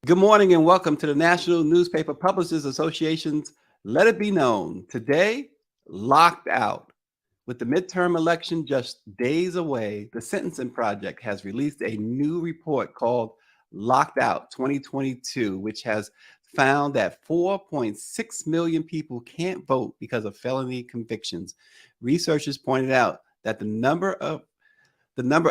Good morning and welcome to the National Newspaper Publishers Association's Let It Be Known. Today, locked out. With the midterm election just days away, the Sentencing Project has released a new report called Locked Out 2022, which has found that 4.6 million people can't vote because of felony convictions. Researchers pointed out that the number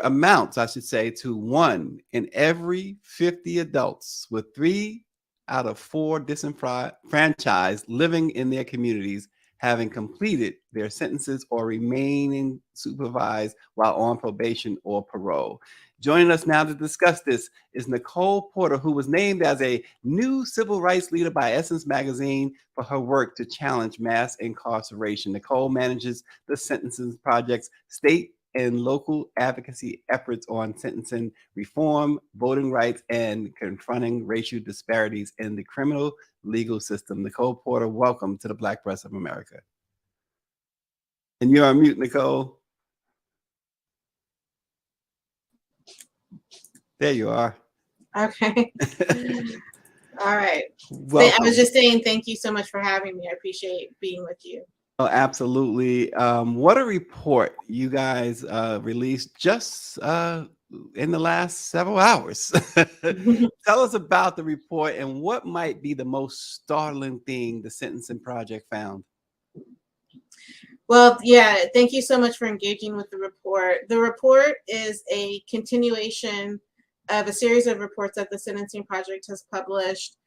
amounts, I should say, to 1 in every 50 adults, with 3 out of 4 disenfranchised living in their communities having completed their sentences or remaining supervised while on probation or parole. Joining us now to discuss this is Nicole Porter, who was named as a new civil rights leader by Essence Magazine for her work to challenge mass incarceration. Nicole manages the Sentencing Project's state and local advocacy efforts on sentencing reform, voting rights, and confronting racial disparities in the criminal legal system. Nicole Porter, welcome to the Black Press of America. And you're on mute, Nicole. There you are. Okay. All right. I was just saying thank you so much for having me. I appreciate being with you. Oh, absolutely. What a report you guys released just in the last several hours. Tell us about the report and what might be the most startling thing the Sentencing Project found. Well, yeah, thank you so much for engaging with the report. The report is a continuation of a series of reports that the Sentencing Project has published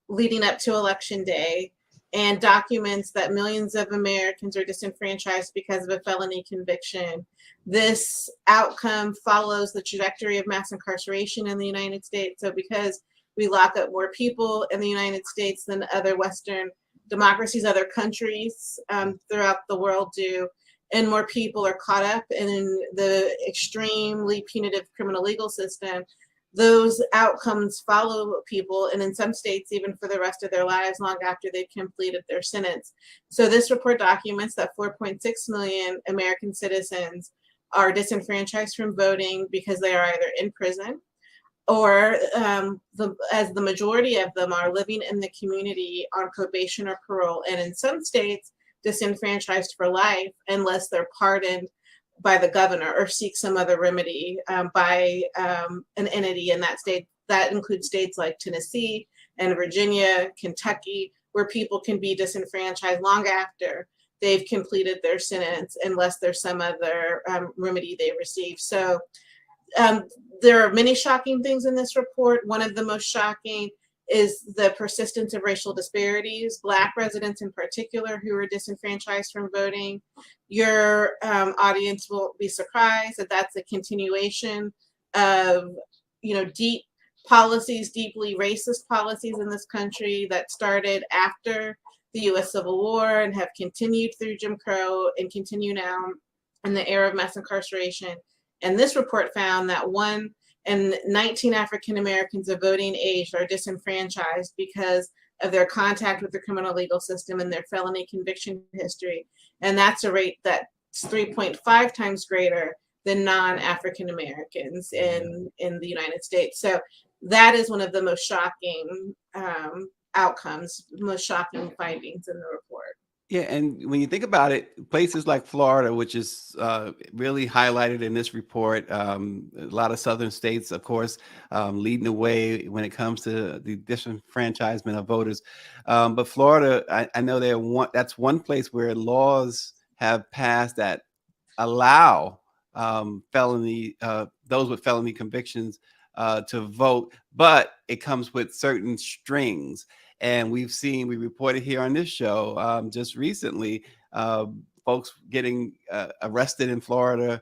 leading up to Election Day, and documents that millions of Americans are disenfranchised because of a felony conviction. This outcome follows the trajectory of mass incarceration in the United States. So because we lock up more people in the United States than other Western democracies, other countries throughout the world do, and more people are caught up in the extremely punitive criminal legal system, those outcomes follow people, and in some states, even for the rest of their lives, long after they've completed their sentence. So this report documents that 4.6 million American citizens are disenfranchised from voting because they are either in prison or, as the majority of them are, living in the community on probation or parole, and in some states, disenfranchised for life unless they're pardoned by the governor or seek some other remedy by an entity in that state. That includes states like Tennessee and Virginia, Kentucky, where people can be disenfranchised long after they've completed their sentence unless there's some other remedy they receive. So there are many shocking things in this report. One of the most shocking is the persistence of racial disparities, Black residents in particular who are disenfranchised from voting. Your audience will be surprised that that's a continuation of, deep policies, deeply racist policies in this country that started after the U.S. Civil War and have continued through Jim Crow and continue now in the era of mass incarceration. And this report found that 1 in 19 African Americans of voting age are disenfranchised because of their contact with the criminal legal system and their felony conviction history. And that's a rate that's 3.5 times greater than non-African Americans in the United States. So that is one of the most shocking outcomes, most shocking findings in the report. Yeah, and when you think about it, places like Florida, which is really highlighted in this report, a lot of southern states, of course, leading the way when it comes to the disenfranchisement of voters. But Florida, I know that's one place where laws have passed that allow those with felony convictions to vote, but it comes with certain strings. And we reported here on this show just recently, folks getting arrested in Florida,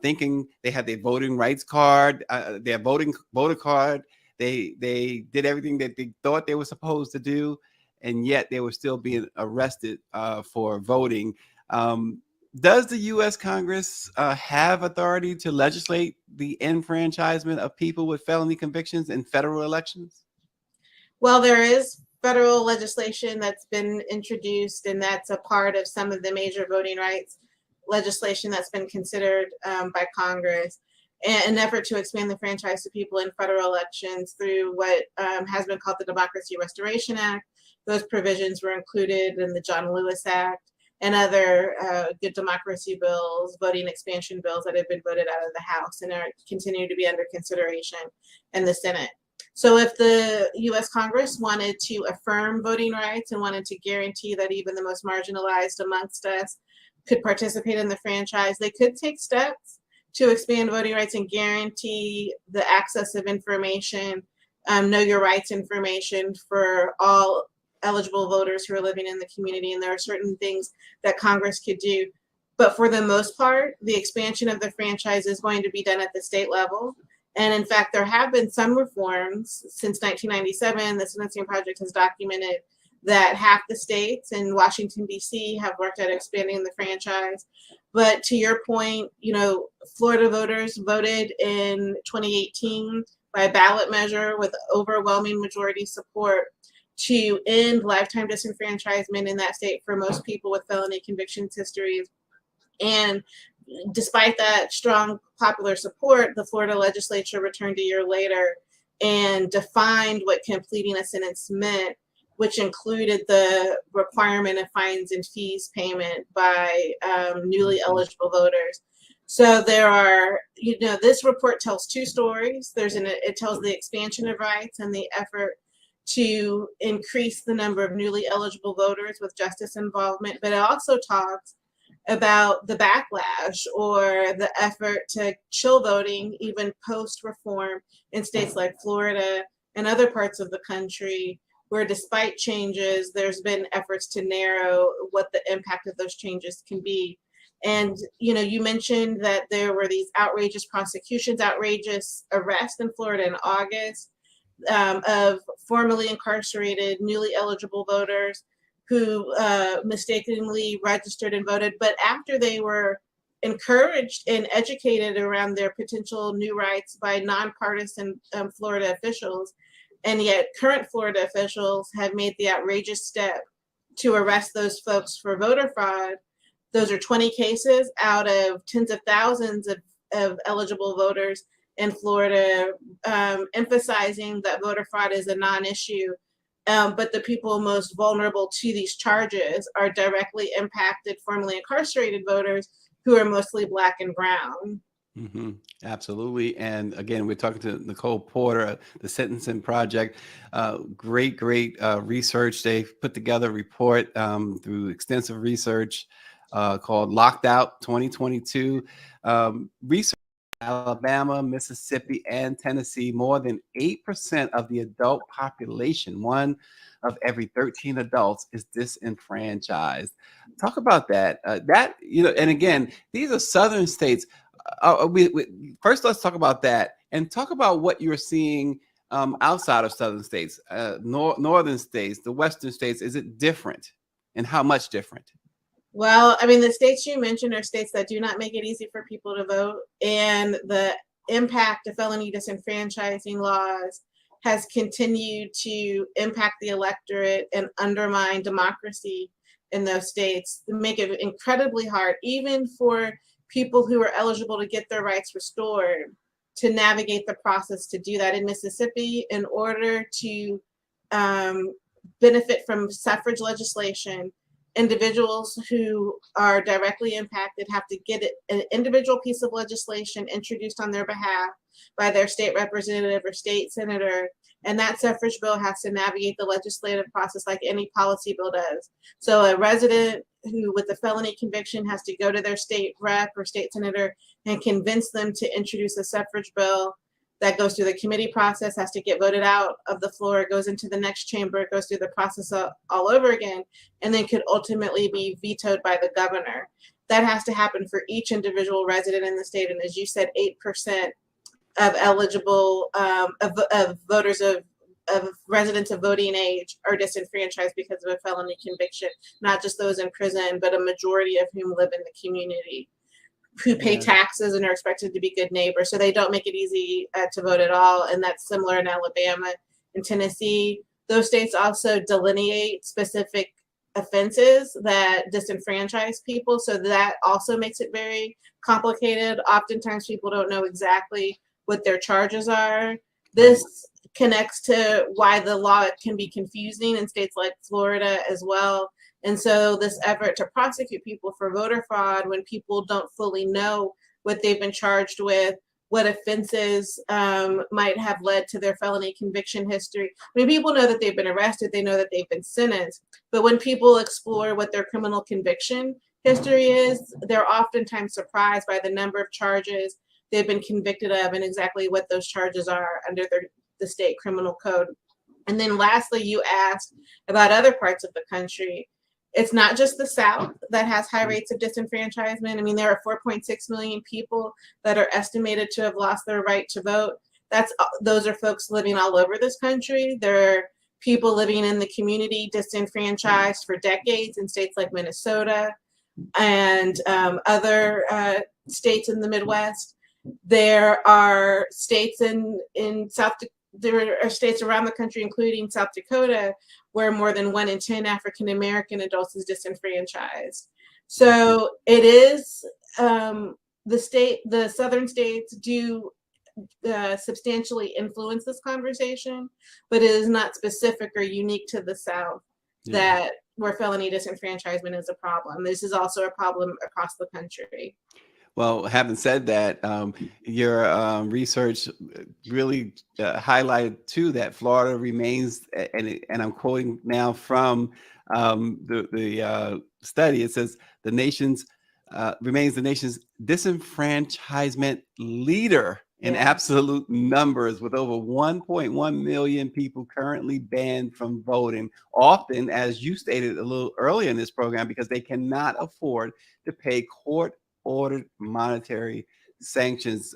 thinking they had their voting rights card, their voter card. They did everything that they thought they were supposed to do, and yet they were still being arrested for voting. Does the U.S. Congress have authority to legislate the enfranchisement of people with felony convictions in federal elections? Well, there is federal legislation that's been introduced, and that's a part of some of the major voting rights legislation that's been considered by Congress. an effort to expand the franchise to people in federal elections through what has been called the Democracy Restoration Act. Those provisions were included in the John Lewis Act and other good democracy bills, voting expansion bills that have been voted out of the House and are continue to be under consideration in the Senate. So if the US Congress wanted to affirm voting rights and wanted to guarantee that even the most marginalized amongst us could participate in the franchise, they could take steps to expand voting rights and guarantee the access of information, know your rights information for all eligible voters who are living in the community. And there are certain things that Congress could do. But for the most part, the expansion of the franchise is going to be done at the state level. And in fact, there have been some reforms since 1997. The Sentencing Project has documented that half the states in Washington, D.C. have worked at expanding the franchise. But to your point, you know, Florida voters voted in 2018 by ballot measure with overwhelming majority support to end lifetime disenfranchisement in that state for most people with felony convictions histories. And despite that strong popular support, the Florida legislature returned a year later and defined what completing a sentence meant, which included the requirement of fines and fees payment by newly eligible voters. So there are, you know, this report tells two stories. It tells the expansion of rights and the effort to increase the number of newly eligible voters with justice involvement, but it also talks about the backlash or the effort to chill voting, even post-reform in states like Florida and other parts of the country, where despite changes, there's been efforts to narrow what the impact of those changes can be. And, you know, you mentioned that there were these outrageous prosecutions, outrageous arrests in Florida in August of formerly incarcerated, newly eligible voters who mistakenly registered and voted, but after they were encouraged and educated around their potential new rights by nonpartisan Florida officials, and yet current Florida officials have made the outrageous step to arrest those folks for voter fraud. Those are 20 cases out of tens of thousands of eligible voters in Florida, emphasizing that voter fraud is a non-issue. But the people most vulnerable to these charges are directly impacted formerly incarcerated voters who are mostly Black and brown. Mm-hmm. Absolutely. And again, we're talking to Nicole Porter, the Sentencing Project. Great research. They've put together a report through extensive research called Locked Out 2022. Research in Alabama, Mississippi, and Tennessee, more than 8% of the adult population, one of every 13 adults, is disenfranchised. Talk about that. And again, these are southern states. First, let's talk about that and talk about what you're seeing outside of southern states, northern states, the western states. Is it different, and how much different? Well, I mean, the states you mentioned are states that do not make it easy for people to vote, and the impact of felony disenfranchising laws has continued to impact the electorate and undermine democracy in those states, to make it incredibly hard, even for people who are eligible to get their rights restored, to navigate the process to do that. In Mississippi, in order to benefit from suffrage legislation, individuals who are directly impacted have to get an individual piece of legislation introduced on their behalf by their state representative or state senator. And that suffrage bill has to navigate the legislative process like any policy bill does. So a resident who with a felony conviction has to go to their state rep or state senator and convince them to introduce a suffrage bill that goes through the committee process, has to get voted out of the floor, goes into the next chamber, goes through the process all over again, and then could ultimately be vetoed by the governor. That has to happen for each individual resident in the state. And as you said, 8% of eligible of voters of residents of voting age are disenfranchised because of a felony conviction, not just those in prison, but a majority of whom live in the community, who pay taxes and are expected to be good neighbors. So they don't make it easy to vote at all. And that's similar in Alabama and Tennessee. Those states also delineate specific offenses that disenfranchise people. So that also makes it very complicated. Oftentimes people don't know exactly what their charges are. This connects to why the law can be confusing in states like Florida as well. And so this effort to prosecute people for voter fraud when people don't fully know what they've been charged with, what offenses might have led to their felony conviction history. I mean, people know that they've been arrested, they know that they've been sentenced, but when people explore what their criminal conviction history is, they're oftentimes surprised by the number of charges they've been convicted of and exactly what those charges are under the state criminal code. And then lastly, you asked about other parts of the country. It's not just the South that has high rates of disenfranchisement. I mean, there are 4.6 million people that are estimated to have lost their right to vote. Those are folks living all over this country. There are people living in the community disenfranchised for decades in states like Minnesota and other states in the Midwest. There are states there are states around the country, including South Dakota, where more than 1 in 10 African American adults is disenfranchised. So it is the southern states do substantially influence this conversation, but it is not specific or unique to the South that where felony disenfranchisement is a problem. This is also a problem across the country. Well, having said that, your research really highlighted too that Florida remains, and I'm quoting now from the study. It says the nation's remains the nation's disenfranchisement leader in absolute numbers, with over 1.1 million people currently banned from voting. Often, as you stated a little earlier in this program, because they cannot afford to pay court-ordered monetary sanctions.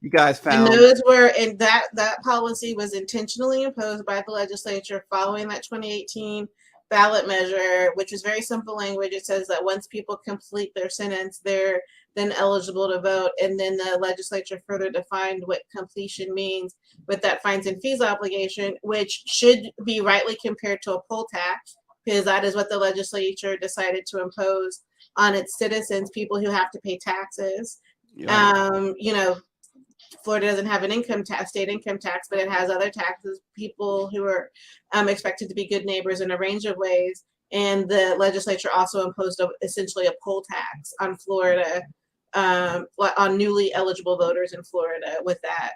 You guys found, and those were, and that policy was intentionally imposed by the legislature following that 2018 ballot measure, which is very simple language. It says that once people complete their sentence, they're then eligible to vote. And then the legislature further defined what completion means with that fines and fees obligation, which should be rightly compared to a poll tax, because that is what the legislature decided to impose on its citizens, people who have to pay taxes. Florida doesn't have an state income tax, but it has other taxes, people who are expected to be good neighbors in a range of ways. And the legislature also imposed essentially a poll tax on Florida, on newly eligible voters in Florida with that,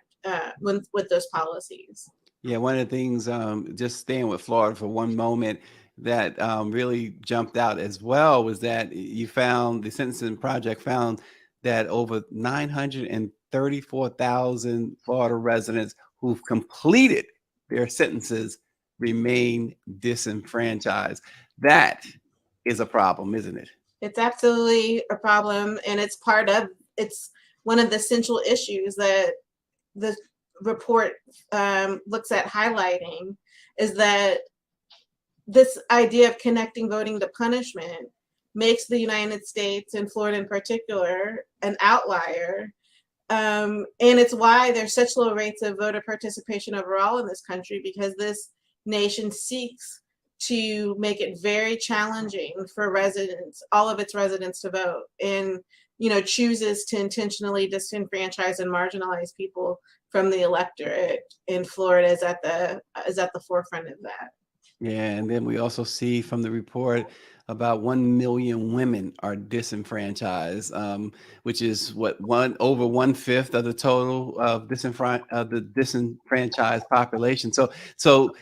with those policies. Yeah, one of the things, just staying with Florida for one moment, that really jumped out as well was that the Sentencing Project found that over 934,000 Florida residents who've completed their sentences remain disenfranchised. That is a problem, isn't it? It's absolutely a problem, and it's one of the central issues that the report looks at highlighting, is that this idea of connecting voting to punishment makes the United States, and Florida in particular, an outlier. And it's why there's such low rates of voter participation overall in this country, because this nation seeks to make it very challenging for all of its residents to vote, and chooses to intentionally disenfranchise and marginalize people from the electorate. In Florida is at the forefront of that. Yeah, and then we also see from the report about 1 million women are disenfranchised, which is over 1/5 of the total of the disenfranchised population. So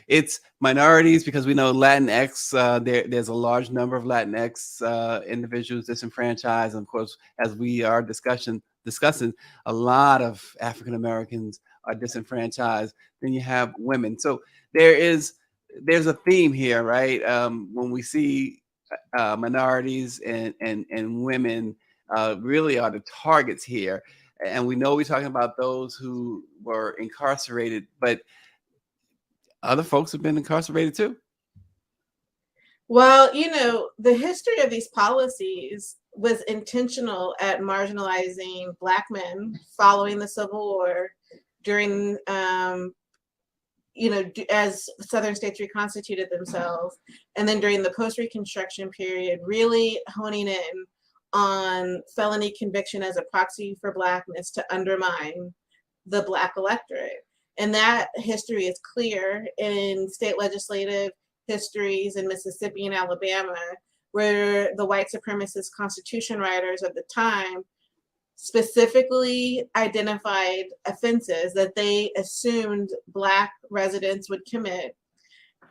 it's minorities, because we know Latinx. There's a large number of Latinx individuals disenfranchised, and of course, as we are discussing, a lot of African Americans are disenfranchised. Then you have women. So there's a theme here, right? When we see minorities and women really are the targets here. And we know we're talking about those who were incarcerated, but other folks have been incarcerated too. Well, the history of these policies was intentional at marginalizing Black men following the Civil War, during as Southern states reconstituted themselves, and then during the post-Reconstruction period, really honing in on felony conviction as a proxy for Blackness to undermine the Black electorate. And that history is clear in state legislative histories in Mississippi and Alabama, where the white supremacist constitution writers of the time specifically identified offenses that they assumed Black residents would commit,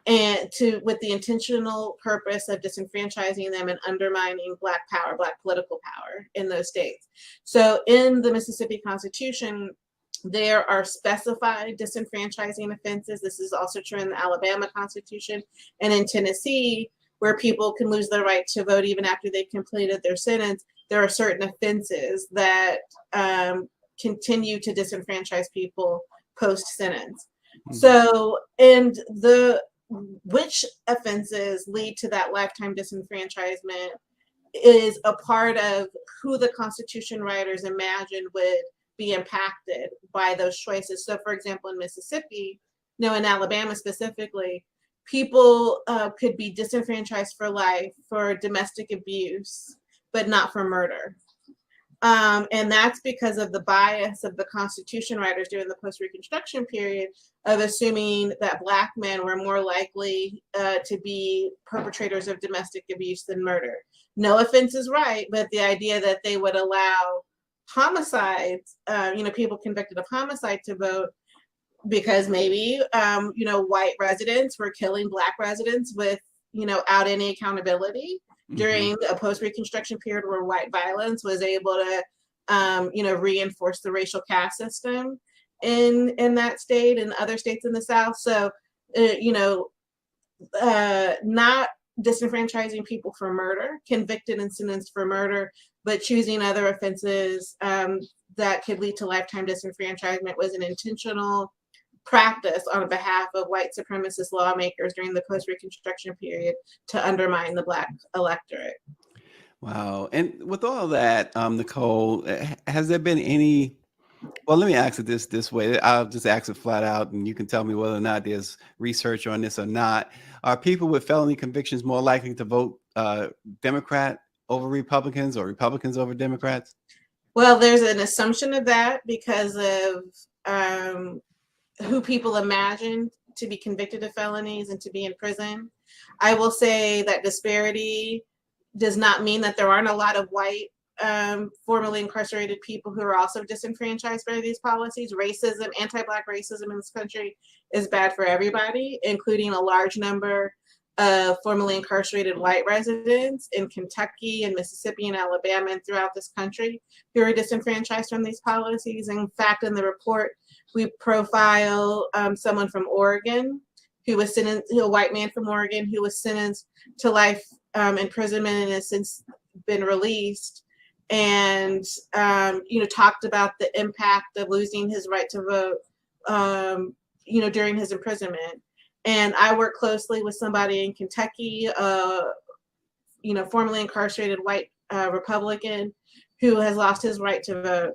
and with the intentional purpose of disenfranchising them and undermining Black power, Black political power in those states. So in the Mississippi Constitution, there are specified disenfranchising offenses. This is also true in the Alabama Constitution and in Tennessee, where people can lose their right to vote even after they've completed their sentence. There are certain offenses that continue to disenfranchise people post-sentence. So, and which offenses lead to that lifetime disenfranchisement is a part of who the Constitution writers imagined would be impacted by those choices. So, for example, in Mississippi, in Alabama specifically, people could be disenfranchised for life for domestic abuse, but not for murder. And that's because of the bias of the Constitution writers during the post-Reconstruction period of assuming that Black men were more likely to be perpetrators of domestic abuse than murder. No offense is right, but the idea that they would allow homicides, people convicted of homicide to vote because maybe, white residents were killing Black residents without any accountability during a post-Reconstruction period where white violence was able to, reinforce the racial caste system in that state and other states in the South. So, not disenfranchising people for murder, convicted and sentenced for murder, but choosing other offenses that could lead to lifetime disenfranchisement was an intentional practice on behalf of white supremacist lawmakers during the post-Reconstruction period to undermine the Black electorate. Wow. And with all that, Nicole, has there been any, well, let me ask it this way. I'll just ask it flat out, and you can tell me whether or not there's research on this or not. Are people with felony convictions more likely to vote Democrat over Republicans or Republicans over Democrats? Well, there's an assumption of that because of who people imagine to be convicted of felonies and to be in prison. I will say that disparity does not mean that there aren't a lot of white formerly incarcerated people who are also disenfranchised by these policies. Racism, anti-Black racism in this country is bad for everybody, including a large number of formerly incarcerated white residents in Kentucky and Mississippi and Alabama and throughout this country who are disenfranchised from these policies. In fact, in the report, we profile someone from Oregon who was sentenced, a white man from Oregon who was sentenced to life imprisonment and has since been released, and talked about the impact of losing his right to vote during his imprisonment. And I work closely with somebody in Kentucky, formerly incarcerated white Republican who has lost his right to vote.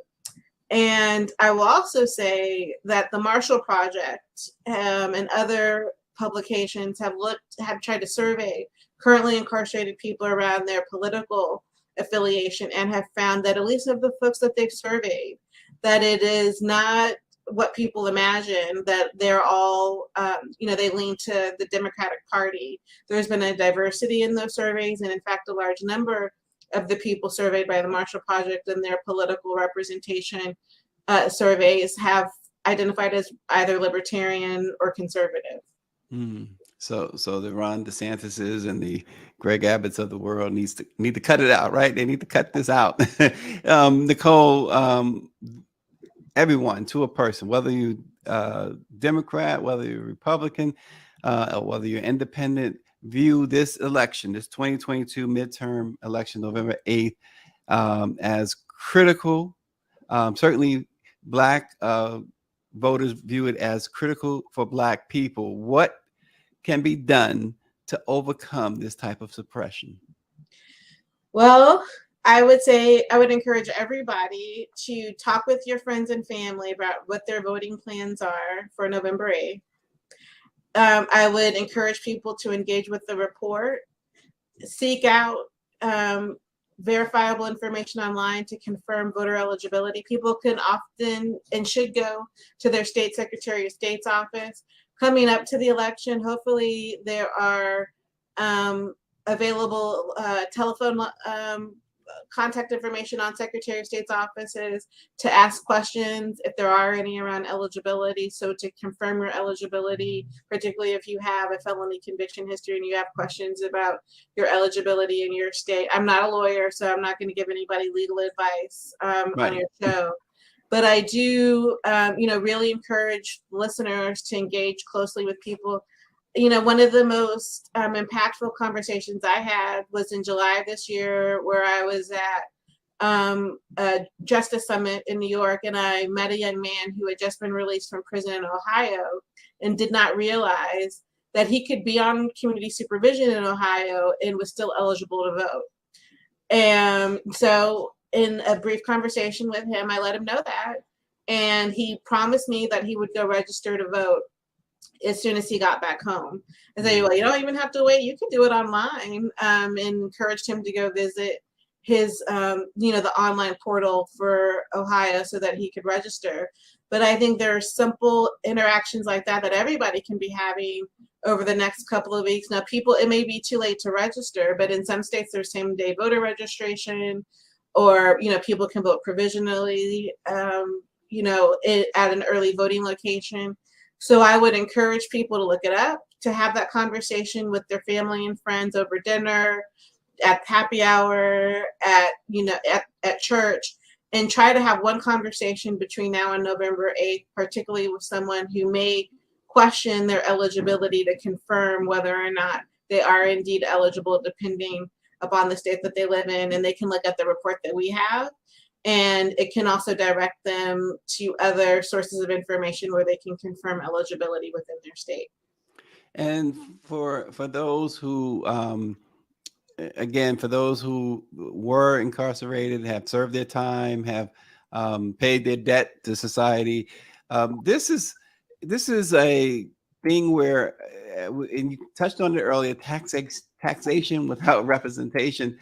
And I will also say that the Marshall Project and other publications have tried to survey currently incarcerated people around their political affiliation and have found that, at least of the folks that they've surveyed, that it is not what people imagine, that they're all, they lean to the Democratic Party. There's been a diversity in those surveys, and in fact, a large number of the people surveyed by the Marshall Project and their political representation surveys have identified as either libertarian or conservative. So the Ron DeSantis's and the Greg Abbotts of the world need to cut it out, right? They need to cut this out. Nicole, everyone, to a person, whether you Democrat, whether you're Republican, or whether you're independent, view this election, this 2022 midterm election, November 8th, as critical. Certainly, Black voters view it as critical for Black people. What can be done to overcome this type of suppression? Well, I would encourage everybody to talk with your friends and family about what their voting plans are for November 8th. I would encourage people to engage with the report, seek out verifiable information online to confirm voter eligibility. People can often and should go to their state secretary of state's office. Coming up to the election, hopefully there are available telephone contact information on Secretary of State's offices to ask questions if there are any around eligibility. So to confirm your eligibility, particularly if you have a felony conviction history and you have questions about your eligibility in your state. I'm not a lawyer, so I'm not going to give anybody legal advice on Right. your show. But I do, really encourage listeners to engage closely with people. One of the most impactful conversations I had was in July of this year, where I was at a Justice Summit in New York, and I met a young man who had just been released from prison in Ohio and did not realize that he could be on community supervision in Ohio and was still eligible to vote. And so in a brief conversation with him, I let him know that, and he promised me that he would go register to vote as soon as he got back home. I said, well, you don't even have to wait. You can do it online, and encouraged him to go visit his, the online portal for Ohio so that he could register. But I think there are simple interactions like that that everybody can be having over the next couple of weeks. Now, it may be too late to register, but in some states there's same-day voter registration, or, people can vote provisionally, at an early voting location. So I would encourage people to look it up, to have that conversation with their family and friends over dinner, at happy hour, at church, and try to have one conversation between now and November 8th, particularly with someone who may question their eligibility, to confirm whether or not they are indeed eligible, depending upon the state that they live in. And they can look at the report that we have, and it can also direct them to other sources of information where they can confirm eligibility within their state. And for those who, again, for those who were incarcerated, have served their time, have paid their debt to society, this is a thing where, and you touched on it earlier, taxation without representation.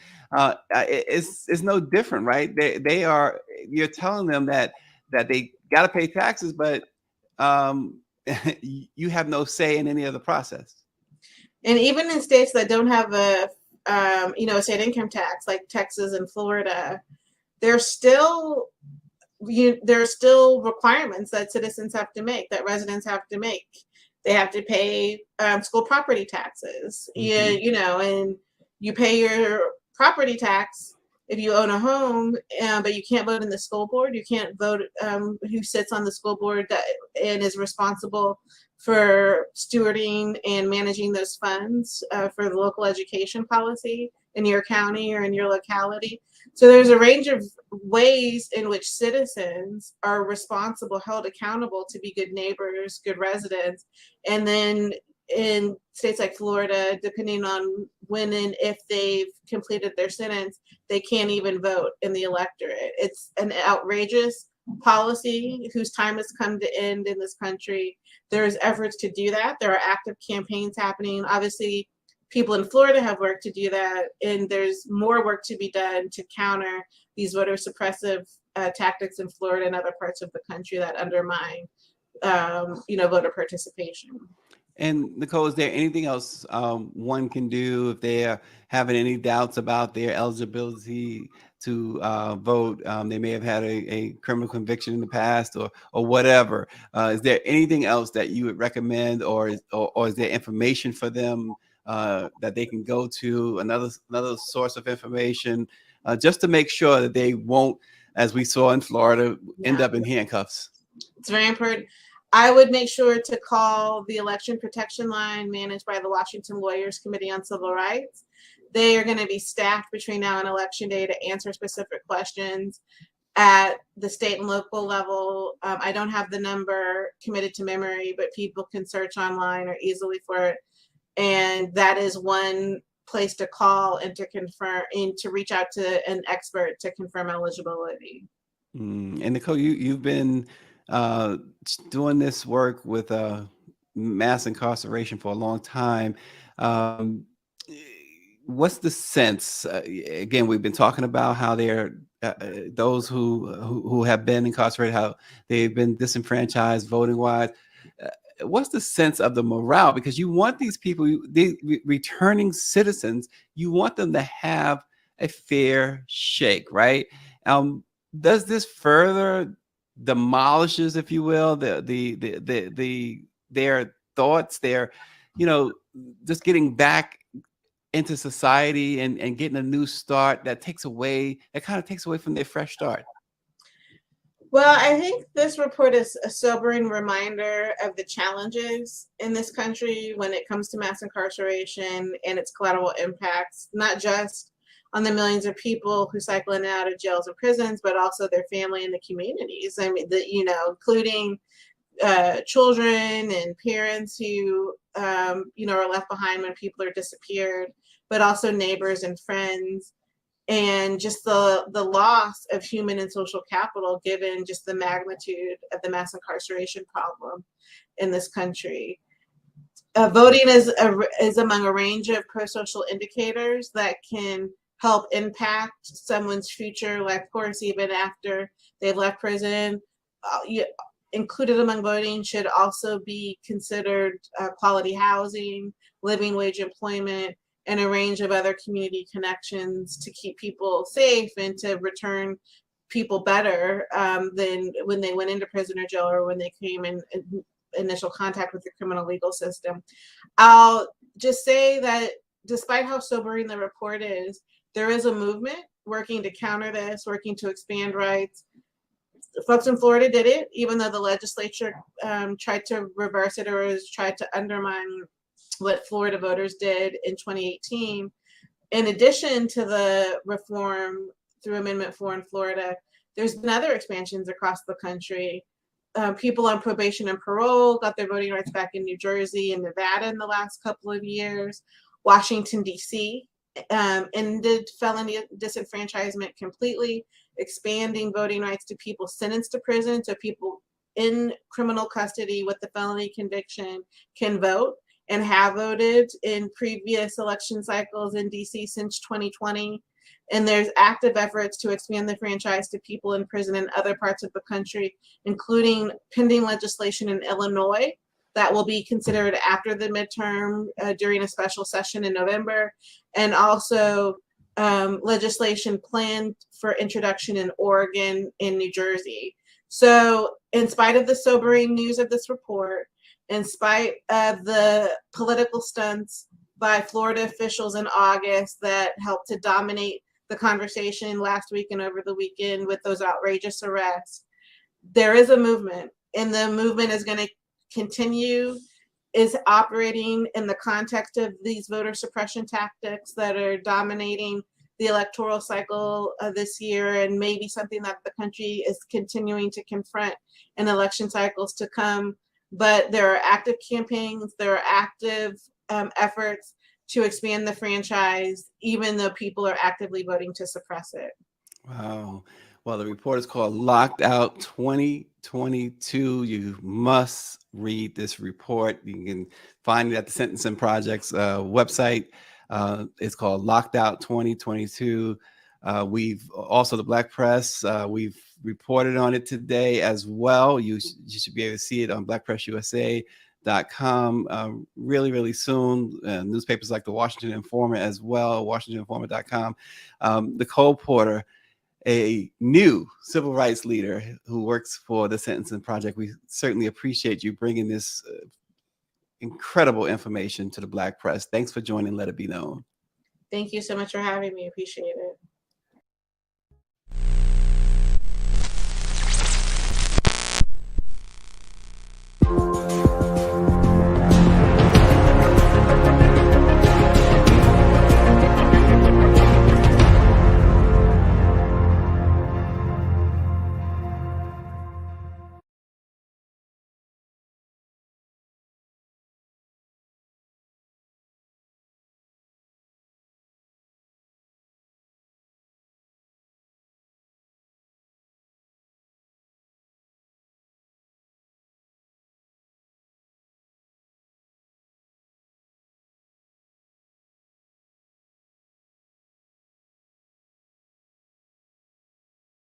It's no different, right? You're telling them that they got to pay taxes, but you have no say in any of the process. And even in states that don't have a state income tax, like Texas and Florida, there's still requirements that citizens have to make, that residents have to make. They have to pay school property taxes, and you pay your property tax if you own a home, but you can't vote in the school board. You can't vote who sits on the school board and is responsible for stewarding and managing those funds for the local education policy in your county or in your locality. So there's a range of ways in which citizens are responsible, held accountable to be good neighbors, good residents. And then in states like Florida, depending on when and if they've completed their sentence, they can't even vote in the electorate. It's an outrageous policy whose time has come to end in this country. There's efforts to do that. There are active campaigns happening. Obviously, people in Florida have work to do that, and there's more work to be done to counter these voter suppressive tactics in Florida and other parts of the country that undermine, voter participation. And Nicole, is there anything else one can do if they are having any doubts about their eligibility to vote? They may have had a criminal conviction in the past, or whatever. Is there anything else that you would recommend, or is there information for them that they can go to, another source of information, just to make sure that they won't, as we saw in Florida, end up in handcuffs? It's very important. I would make sure to call the election protection line managed by the Washington Lawyers Committee on Civil Rights. They are going to be staffed between now and election day to answer specific questions at the state and local level. I don't have the number committed to memory, but people can search online or easily for it. And that is one place to call and to confirm, and to reach out to an expert to confirm eligibility. And Nicole, you've been doing this work with mass incarceration for a long time. what's the sense? Again, we've been talking about how they're those who have been incarcerated, how they've been disenfranchised voting wise. What's the sense of the morale? Because you want these people, returning citizens, you want them to have a fair shake, right? Does this further demolishes, if you will, their thoughts, their, just getting back into society and getting a new start that kind of takes away from their fresh start? Well, I think this report is a sobering reminder of the challenges in this country when it comes to mass incarceration and its collateral impacts, not just on the millions of people who cycle in and out of jails and prisons, but also their family and the communities. I mean, including children and parents who, are left behind when people are disappeared, but also neighbors and friends, and just the loss of human and social capital given just the magnitude of the mass incarceration problem in this country. Voting is among a range of pro-social indicators that can help impact someone's future life course even after they've left prison. Included among voting should also be considered quality housing, living wage employment, and a range of other community connections to keep people safe and to return people better than when they went into prison or jail or when they came in initial contact with the criminal legal system. I'll just say that despite how sobering the report is, there is a movement working to counter this, working to expand rights. The folks in Florida did it, even though the legislature tried to reverse it or tried to undermine what Florida voters did in 2018. In addition to the reform through Amendment 4 in Florida, there's been other expansions across the country. People on probation and parole got their voting rights back in New Jersey and Nevada in the last couple of years. Washington, D.C. Ended felony disenfranchisement completely, expanding voting rights to people sentenced to prison, so people in criminal custody with the felony conviction can vote and have voted in previous election cycles in DC since 2020. And there's active efforts to expand the franchise to people in prison in other parts of the country, including pending legislation in Illinois that will be considered after the midterm during a special session in November, and also legislation planned for introduction in Oregon and New Jersey. So in spite of the sobering news of this report, in spite of the political stunts by Florida officials in August that helped to dominate the conversation last week and over the weekend with those outrageous arrests, there is a movement, and the movement is going to continue, is operating in the context of these voter suppression tactics that are dominating the electoral cycle this year, and maybe something that the country is continuing to confront in election cycles to come. But there are active campaigns, there are active efforts to expand the franchise, even though people are actively voting to suppress it. Wow. Well, the report is called Locked Out 2022. You must read this report. You can find it at the Sentencing Project's website. It's called Locked Out 2022. We've also, the Black Press, we've reported on it today as well. You should be able to see it on blackpressusa.com really, really soon. Newspapers like the Washington Informer as well, washingtoninformer.com. Nicole Porter, a new civil rights leader who works for the Sentencing Project, we certainly appreciate you bringing this incredible information to the Black Press. Thanks for joining Let It Be Known. Thank you so much for having me. Appreciate it.